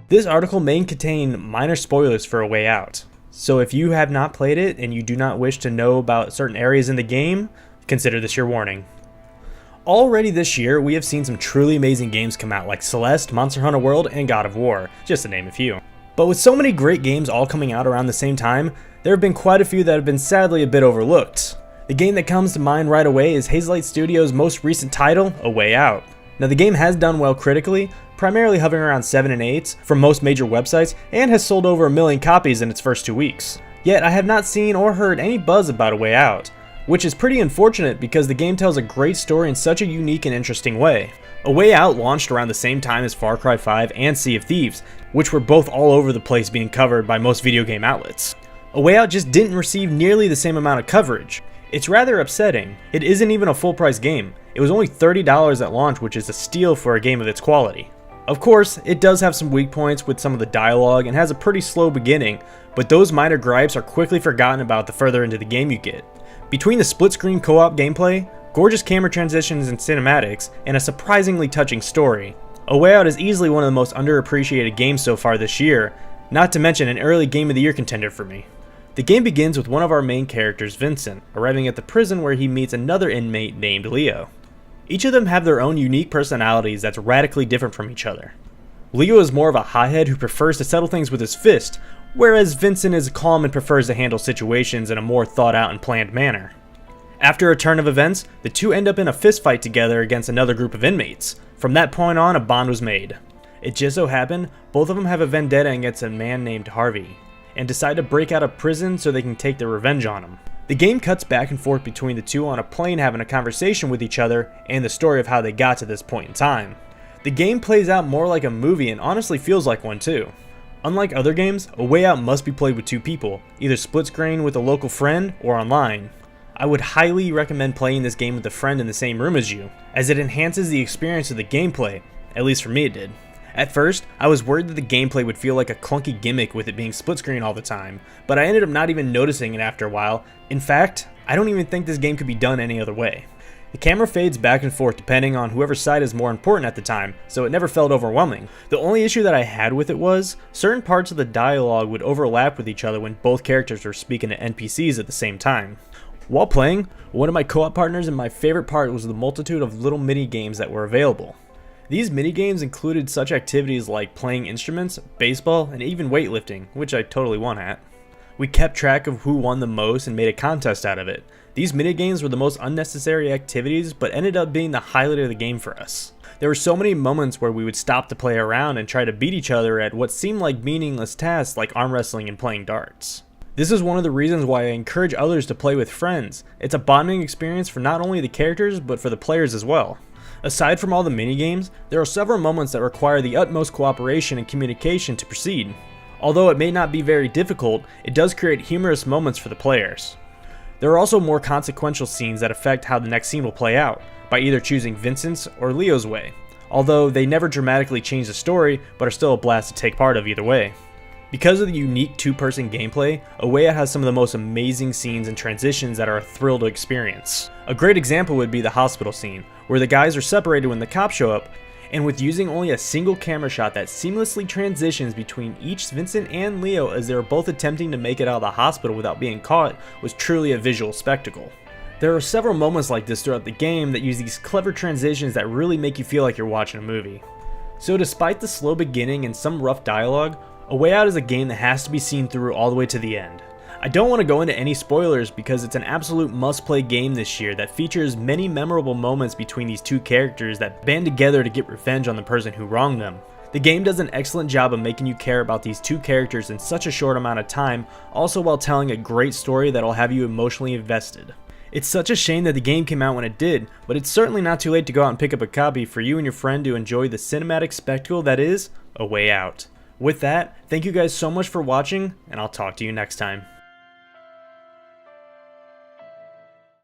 This article may contain minor spoilers for A Way Out, so if you have not played it and you do not wish to know about certain areas in the game, consider this your warning. Already this year, we have seen some truly amazing games come out like Celeste, Monster Hunter World, and God of War, just to name a few. But with so many great games all coming out around the same time, there have been quite a few that have been sadly a bit overlooked. The game that comes to mind right away is Hazelight Studios' most recent title, A Way Out. Now the game has done well critically, primarily hovering around 7 and 8s from most major websites, and has sold over 1 million copies in its first 2 weeks. Yet I have not seen or heard any buzz about A Way Out, which is pretty unfortunate because the game tells a great story in such a unique and interesting way. A Way Out launched around the same time as Far Cry 5 and Sea of Thieves, which were both all over the place being covered by most video game outlets. A Way Out just didn't receive nearly the same amount of coverage. It's rather upsetting. It isn't even a full price game. It was only $30 at launch, which is a steal for a game of its quality. Of course, it does have some weak points with some of the dialogue and has a pretty slow beginning, but those minor gripes are quickly forgotten about the further into the game you get. Between the split-screen co-op gameplay, gorgeous camera transitions and cinematics, and a surprisingly touching story, A Way Out is easily one of the most underappreciated games so far this year, not to mention an early Game of the Year contender for me. The game begins with one of our main characters, Vincent, arriving at the prison where he meets another inmate named Leo. Each of them have their own unique personalities that's radically different from each other. Leo is more of a hothead who prefers to settle things with his fist, whereas Vincent is calm and prefers to handle situations in a more thought out and planned manner. After a turn of events, the two end up in a fist fight together against another group of inmates. From that point on, a bond was made. It just so happened, both of them have a vendetta against a man named Harvey, and decide to break out of prison so they can take their revenge on him. The game cuts back and forth between the two on a plane having a conversation with each other and the story of how they got to this point in time. The game plays out more like a movie and honestly feels like one too. Unlike other games, A Way Out must be played with 2 people, either split screen with a local friend or online. I would highly recommend playing this game with a friend in the same room as you, as it enhances the experience of the gameplay, at least for me it did. At first, I was worried that the gameplay would feel like a clunky gimmick with it being split screen all the time, but I ended up not even noticing it after a while. In fact, I don't even think this game could be done any other way. The camera fades back and forth depending on whoever's side is more important at the time, so it never felt overwhelming. The only issue that I had with it was, certain parts of the dialogue would overlap with each other when both characters were speaking to NPCs at the same time. While playing, one of my co-op partners and my favorite part was the multitude of little mini games that were available. These minigames included such activities like playing instruments, baseball, and even weightlifting, which I totally won at. We kept track of who won the most and made a contest out of it. These minigames were the most unnecessary activities, but ended up being the highlight of the game for us. There were so many moments where we would stop to play around and try to beat each other at what seemed like meaningless tasks like arm wrestling and playing darts. This is one of the reasons why I encourage others to play with friends. It's a bonding experience for not only the characters, but for the players as well. Aside from all the minigames, there are several moments that require the utmost cooperation and communication to proceed. Although it may not be very difficult, it does create humorous moments for the players. There are also more consequential scenes that affect how the next scene will play out, by either choosing Vincent's or Leo's way, although they never dramatically change the story, but are still a blast to take part of either way. Because of the unique 2-person gameplay, A Way Out has some of the most amazing scenes and transitions that are a thrill to experience. A great example would be the hospital scene, where the guys are separated when the cops show up, and with using only a single camera shot that seamlessly transitions between each Vincent and Leo as they are both attempting to make it out of the hospital without being caught was truly a visual spectacle. There are several moments like this throughout the game that use these clever transitions that really make you feel like you're watching a movie. So despite the slow beginning and some rough dialogue, A Way Out is a game that has to be seen through all the way to the end. I don't want to go into any spoilers because it's an absolute must-play game this year that features many memorable moments between these two characters that band together to get revenge on the person who wronged them. The game does an excellent job of making you care about these two characters in such a short amount of time, also while telling a great story that'll have you emotionally invested. It's such a shame that the game came out when it did, but it's certainly not too late to go out and pick up a copy for you and your friend to enjoy the cinematic spectacle that is A Way Out. With that, thank you guys so much for watching, and I'll talk to you next time.